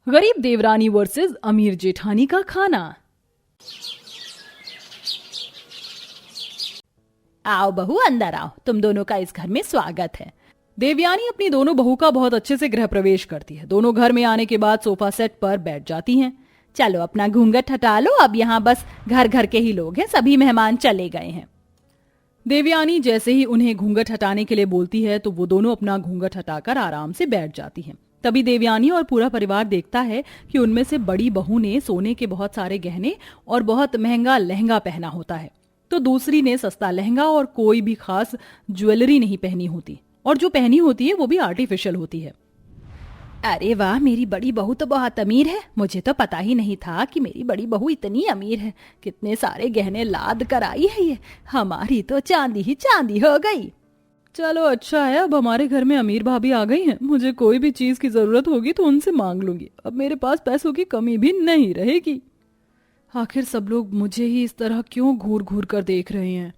गरीब देवरानी वर्सेस अमीर जेठानी का खाना। आओ बहू, अंदर आओ, तुम दोनों का इस घर में स्वागत है। देवयानी अपनी दोनों बहू का बहुत अच्छे से गृह प्रवेश करती है। दोनों घर में आने के बाद सोफा सेट पर बैठ जाती हैं। चलो अपना घूंघट हटा लो, अब यहाँ बस घर घर के ही लोग हैं, सभी मेहमान चले गए हैं। देवयानी जैसे ही उन्हें घूंघट हटाने के लिए बोलती है तो वो दोनों अपना घूंघट हटाकर आराम से बैठ जाती हैं। तभी देवयानी और पूरा परिवार देखता है कि उनमें से बड़ी बहू ने सोने के बहुत सारे गहने और बहुत महंगा लहंगा पहना होता है, तो दूसरी ने सस्ता लहंगा और कोई भी खास ज्वेलरी नहीं पहनी होती, और जो पहनी होती है वो भी आर्टिफिशियल होती है। अरे वाह, मेरी बड़ी बहू तो बहुत अमीर है। मुझे तो पता ही नहीं था कि मेरी बड़ी बहू इतनी अमीर है। कितने सारे गहने लाद कर आई है ये। हमारी तो चांदी ही चांदी हो गई। चलो अच्छा है, अब हमारे घर में अमीर भाभी आ गई हैं। मुझे कोई भी चीज की जरूरत होगी तो उनसे मांग लूंगी। अब मेरे पास पैसों की कमी भी नहीं रहेगी। आखिर सब लोग मुझे ही इस तरह क्यों घूर घूर कर देख रहे हैं।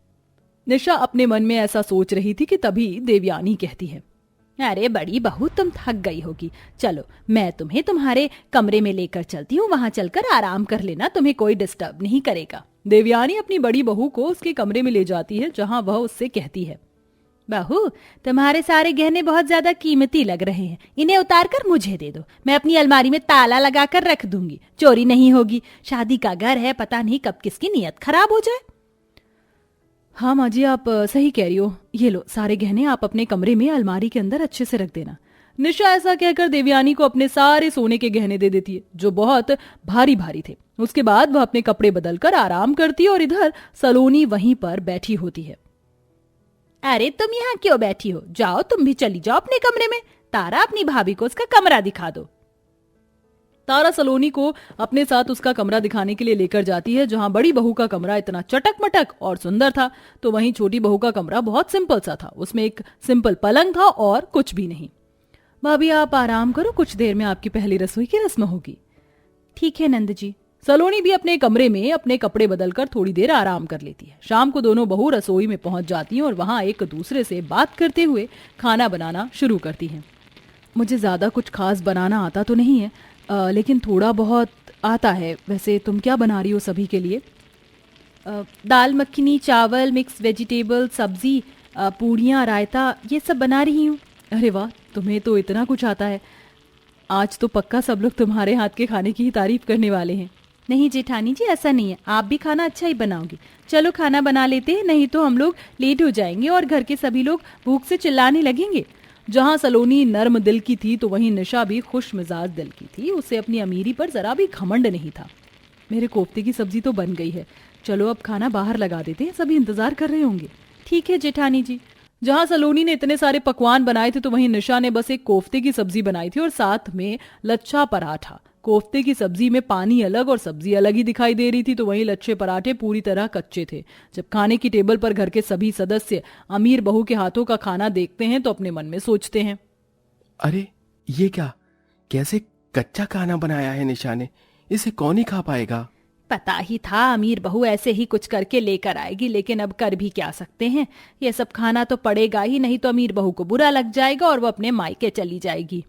निशा अपने मन में ऐसा सोच रही थी कि तभी देवयानी कहती है, अरे बड़ी बहू, तुम थक गई होगी। चलो मैं तुम्हें तुम्हारे कमरे में लेकर चलती हूँ, वहां चलकर आराम कर लेना, तुम्हें कोई डिस्टर्ब नहीं करेगा। देवयानी अपनी बड़ी बहू को उसके कमरे में ले जाती है, जहां वह उससे कहती है, बहू, तुम्हारे सारे गहने बहुत ज्यादा कीमती लग रहे हैं, इन्हें उतार कर मुझे दे दो। मैं अपनी अलमारी में ताला लगाकर रख दूंगी, चोरी नहीं होगी। शादी का घर है, पता नहीं कब किसकी नीयत खराब हो जाए। हाँ माँ जी, आप सही कह रही हो। ये लो सारे गहने आप अपने कमरे में अलमारी के अंदर अच्छे से रख देना। निशा ऐसा कहकर देवयानी को अपने सारे सोने के गहने दे देती है, जो बहुत भारी भारी थे। उसके बाद वह अपने कपड़े बदलकर आराम करती है और इधर सलोनी वहीं पर बैठी होती है। अरे तुम यहाँ क्यों बैठी हो? जाओ, तुम भी चली जाओ अपने कमरे में। तारा, अपनी भाभी को उसका कमरा दिखा दो। तारा सलोनी को अपने साथ उसका कमरा दिखाने के लिए लेकर जाती है, जहां बड़ी बहू का कमरा इतना चटक मटक और सुंदर था, तो वहीं छोटी बहू का कमरा बहुत सिंपल सा था। उसमें एक सिंपल पलंग था और कुछ भी नहीं। भाभी आप आराम करो, कुछ देर में आपकी पहली रसोई की रस्म होगी। ठीक है नंद जी। सलोनी भी अपने कमरे में अपने कपड़े बदलकर थोड़ी देर आराम कर लेती है। शाम को दोनों बहू रसोई में पहुंच जाती हैं और वहां एक दूसरे से बात करते हुए खाना बनाना शुरू करती हैं। मुझे ज्यादा कुछ खास बनाना आता तो नहीं है, लेकिन थोड़ा बहुत आता है। वैसे तुम क्या बना रही हो सभी के लिए? दाल मखनी, चावल, मिक्स वेजिटेबल, सब्जी, पूड़ियाँ, रायता, ये सब बना रही हूँ। अरे वाह, तुम्हें तो इतना कुछ आता है। आज तो पक्का सब लोग तुम्हारे हाथ के खाने की ही तारीफ करने वाले हैं। नहीं जेठानी जी, ऐसा नहीं है, आप भी खाना अच्छा ही बनाओगी। चलो खाना बना लेते हैं, नहीं तो हम लोग लेट हो जाएंगे और घर के सभी लोग भूख से चिल्लाने लगेंगे। जहां सलोनी नर्म दिल की थी तो वहीं निशा भी खुश मिजाज दिल की थी। उसे अपनी अमीरी पर जरा भी घमंड नहीं था। मेरे कोफ्ते की सब्जी तो बन गई है, चलो अब खाना बाहर लगा देते हैं, सभी इंतजार कर रहे होंगे। ठीक है जेठानी जी। जहां सलोनी ने इतने सारे पकवान बनाए थे तो वहीं निशा ने बस एक कोफ्ते की सब्जी बनाई थी और साथ में लच्छा पराठा। कोफ्ते की सब्जी में पानी अलग और सब्जी अलग ही दिखाई दे रही थी, तो वहीं लच्छे पराठे पूरी तरह कच्चे थे। जब खाने की टेबल पर घर के सभी सदस्य अमीर बहू के हाथों का खाना देखते हैं तो अपने मन में सोचते हैं, अरे ये क्या, कैसे कच्चा खाना बनाया है निशा ने, इसे कौन ही खा पाएगा। पता ही था अमीर बहू ऐसे ही कुछ करके लेकर आएगी, लेकिन अब कर भी क्या सकते हैं। ये सब खाना तो पड़ेगा ही, नहीं तो अमीर बहू को बुरा लग जाएगा और वो अपने मायके चली जाएगी।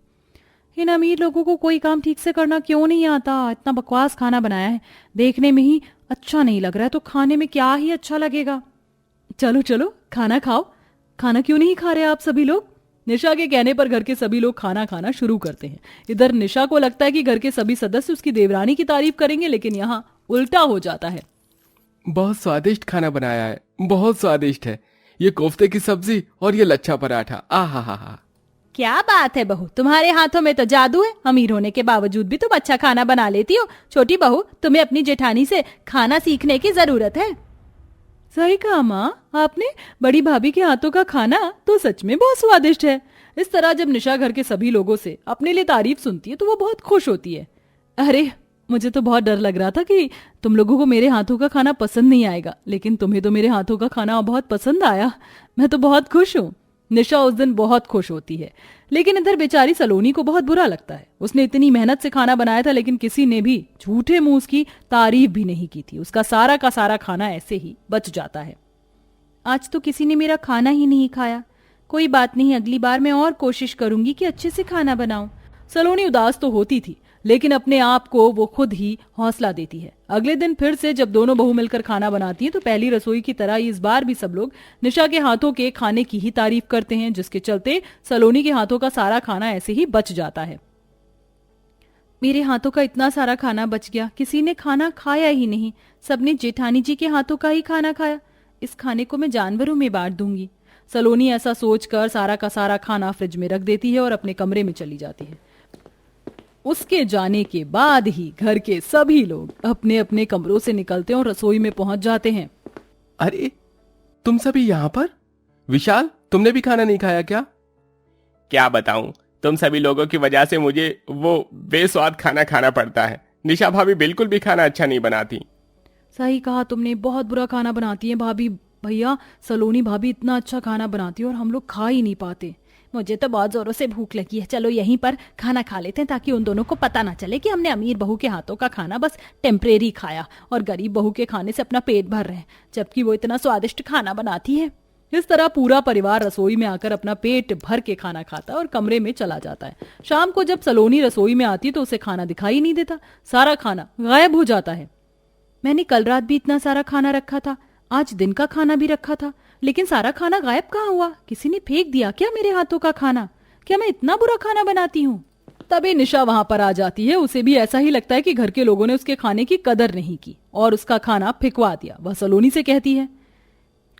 इन अमीर लोगों को कोई काम ठीक से करना क्यों नहीं आता? इतना बकवास खाना बनाया है, देखने में ही अच्छा नहीं लग रहा है, तो खाने में क्या ही अच्छा लगेगा। चलो चलो खाना खाओ। खाना क्यों नहीं खा रहे आप सभी लोग? निशा के कहने पर घर के सभी लोग खाना खाना शुरू करते हैं। इधर निशा को लगता है कि घर के सभी सदस्य उसकी देवरानी की तारीफ करेंगे, लेकिन यहाँ उल्टा हो जाता है। बहुत स्वादिष्ट खाना बनाया है, बहुत स्वादिष्ट है। ये कोफ्ते की सब्जी और ये लच्छा पराठा, आहा हा हा। क्या बात है बहू, तुम्हारे हाथों में तो जादू है। अमीर होने के बावजूद भी तुम अच्छा खाना बना लेती हो। छोटी बहू, तुम्हें अपनी जेठानी से खाना सीखने की जरूरत है। सही कहा माँ आपने, बड़ी भाभी के हाथों का खाना तो सच में बहुत स्वादिष्ट है। इस तरह जब निशा घर के सभी लोगों से अपने लिए तारीफ सुनती है तो वो बहुत खुश होती है। अरे मुझे तो बहुत डर लग रहा था कि तुम लोगों को मेरे हाथों का खाना पसंद नहीं आएगा, लेकिन तुम्हें तो मेरे हाथों का खाना बहुत पसंद आया। मैं तो बहुत खुश हूँ। निशा उस दिन बहुत खुश होती है, लेकिन इधर बेचारी सलोनी को बहुत बुरा लगता है। उसने इतनी मेहनत से खाना बनाया था, लेकिन किसी ने भी झूठे मुंह उसकी तारीफ भी नहीं की थी। उसका सारा का सारा खाना ऐसे ही बच जाता है। आज तो किसी ने मेरा खाना ही नहीं खाया। कोई बात नहीं, अगली बार मैं और कोशिश करूंगी कि अच्छे से खाना बनाऊं। सलोनी उदास तो होती थी, लेकिन अपने आप को वो खुद ही हौसला देती है। अगले दिन फिर से जब दोनों बहू मिलकर खाना बनाती हैं तो पहली रसोई की तरह इस बार भी सब लोग निशा के हाथों के खाने की ही तारीफ करते हैं, जिसके चलते सलोनी के हाथों का सारा खाना ऐसे ही बच जाता है। मेरे हाथों का इतना सारा खाना बच गया, किसी ने खाना खाया ही नहीं, सबने जेठानी जी के हाथों का ही खाना खाया। इस खाने को मैं जानवरों में बांट दूंगी। सलोनी ऐसा सोचकर सारा का सारा खाना फ्रिज में रख देती है और अपने कमरे में चली जाती है। उसके जाने के बाद ही घर के सभी लोग अपने अपने कमरों से निकलते हैं और रसोई में पहुंच जाते हैं। अरे तुम सभी यहाँ पर? विशाल, तुमने भी खाना नहीं खाया क्या? क्या बताऊं, तुम सभी लोगों की वजह से मुझे वो बेस्वाद खाना खाना पड़ता है। निशा भाभी बिल्कुल भी खाना अच्छा नहीं बनाती। सही कहा तुमने, बहुत बुरा खाना बनाती है भाभी। भैया, सलोनी भाभी इतना अच्छा खाना बनाती है और हम लोग खा ही नहीं पाते। मुझे तो बहुत जोरों से भूख लगी है, चलो यहीं पर खाना खा लेते हैं ताकि उन दोनों को पता ना चले कि हमने अमीर बहू के हाथों का खाना बस टेम्परेरी खाया और गरीब बहू के खाने से अपना पेट भर रहे हैं, जबकि वो इतना स्वादिष्ट खाना बनाती है। इस तरह पूरा परिवार रसोई में आकर अपना पेट भर के खाना खाता है और कमरे में चला जाता है। शाम को जब सलोनी रसोई में आती तो उसे खाना दिखाई नहीं देता, सारा खाना गायब हो जाता है। मैंने कल रात भी इतना सारा खाना रखा था, आज दिन का खाना भी रखा था, लेकिन सारा खाना गायब कहाँ हुआ? किसी ने फेंक दिया क्या मेरे हाथों का खाना? क्या मैं इतना बुरा खाना बनाती हूँ? तभी निशा वहां पर आ जाती है। उसे भी ऐसा ही लगता है कि घर के लोगों ने उसके खाने की कदर नहीं की और उसका खाना फिकवा दिया। वह सलोनी से कहती है,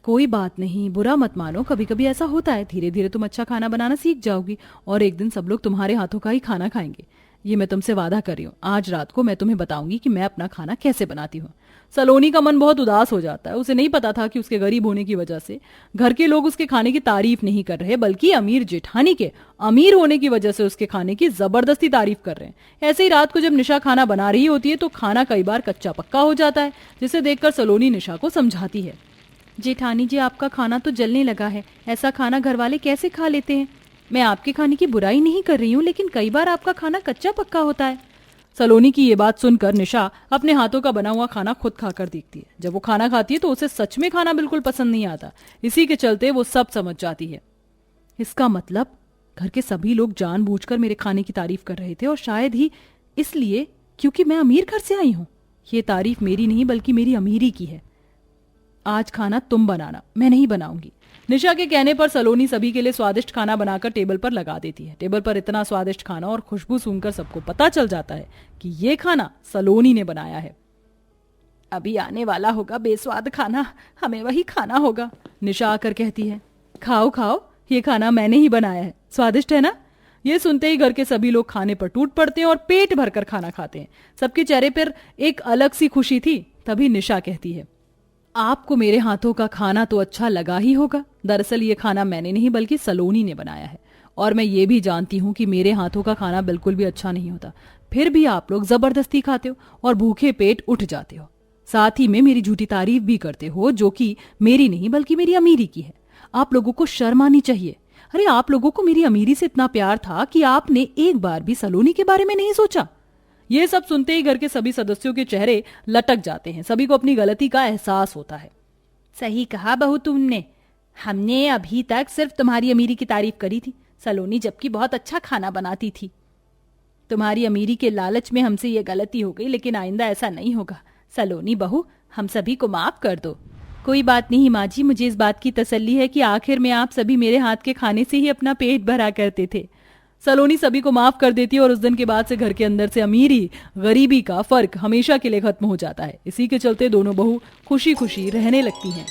कोई बात नहीं, बुरा मत मानो, कभी कभी ऐसा होता है। धीरे धीरे तुम अच्छा खाना बनाना सीख जाओगी और एक दिन सब लोग तुम्हारे हाथों का ही खाना खाएंगे। ये मैं तुमसे वादा कर रही हूँ। आज रात को मैं तुम्हें बताऊंगी कि मैं अपना खाना कैसे बनाती हूँ। सलोनी का मन बहुत उदास हो जाता है। उसे नहीं पता था कि उसके गरीब होने की वजह से घर के लोग उसके खाने की तारीफ नहीं कर रहे, बल्कि अमीर जेठानी के अमीर होने की वजह से उसके खाने की जबरदस्ती तारीफ कर रहे हैं। ऐसे ही रात को जब निशा खाना बना रही होती है तो खाना कई बार कच्चा पक्का हो जाता है, जिसे देखकर सलोनी निशा को समझाती है। जेठानी जी, आपका खाना तो जलने लगा है, ऐसा खाना घर वाले कैसे खा लेते हैं? मैं आपके खाने की बुराई नहीं कर रही हूँ, लेकिन कई बार आपका खाना कच्चा पक्का होता है। सलोनी की ये बात सुनकर निशा अपने हाथों का बना हुआ खाना खुद खाकर देखती है। जब वो खाना खाती है तो उसे सच में खाना बिल्कुल पसंद नहीं आता। इसी के चलते वो सब समझ जाती है। इसका मतलब घर के सभी लोग जानबूझकर मेरे खाने की तारीफ कर रहे थे, और शायद ही इसलिए क्योंकि मैं अमीर घर से आई हूँ। ये तारीफ मेरी नहीं बल्कि मेरी अमीरी की है। आज खाना तुम बनाना, मैं नहीं बनाऊंगी। निशा के कहने पर सलोनी सभी के लिए स्वादिष्ट खाना बनाकर टेबल पर लगा देती है। टेबल पर इतना स्वादिष्ट खाना और खुशबू सूंघकर सबको पता चल जाता है कि ये खाना सलोनी ने बनाया है। अभी आने वाला होगा बेस्वाद खाना, हमें वही खाना होगा। निशा आकर कहती है, खाओ खाओ, ये खाना मैंने ही बनाया है, स्वादिष्ट है ना? ये सुनते ही घर के सभी लोग खाने पर टूट पड़ते हैं और पेट भरकर खाना खाते हैं। सबके चेहरे पर एक अलग सी खुशी थी। तभी निशा कहती है, आपको मेरे हाथों का खाना तो अच्छा लगा ही होगा। दरअसल ये खाना मैंने नहीं बल्कि सलोनी ने बनाया है, और मैं ये भी जानती हूँ कि मेरे हाथों का खाना बिल्कुल भी अच्छा नहीं होता। फिर भी आप लोग जबरदस्ती खाते हो और भूखे पेट उठ जाते हो। साथ ही में मेरी झूठी तारीफ भी करते हो, जो कि मेरी नहीं बल्कि मेरी अमीरी की है। आप लोगों को शर्म आनी चाहिए। अरे, आप लोगों को मेरी अमीरी से इतना प्यार था कि आपने एक बार भी सलोनी के बारे में नहीं सोचा। ये सब सुनते ही घर के सभी सदस्यों के चेहरे लटक जाते हैं। सभी को अपनी गलती का एहसास होता है। सही कहा बहू तुमने, हमने अभी तक सिर्फ तुम्हारी अमीरी की तारीफ करी थी। सलोनी जबकि बहुत अच्छा खाना बनाती थी। तुम्हारी अमीरी के लालच में हमसे ये गलती हो गई, लेकिन आइंदा ऐसा नहीं होगा। सलोनी बहू, हम सभी को माफ कर दो। कोई बात नहीं माँ जी, मुझे इस बात की तसल्ली है कि आखिर में आप सभी मेरे हाथ के खाने से ही अपना पेट भरा करते थे। सलोनी सभी को माफ कर देती है और उस दिन के बाद से घर के अंदर से अमीरी गरीबी का फर्क हमेशा के लिए खत्म हो जाता है। इसी के चलते दोनों बहू खुशी खुशी रहने लगती हैं।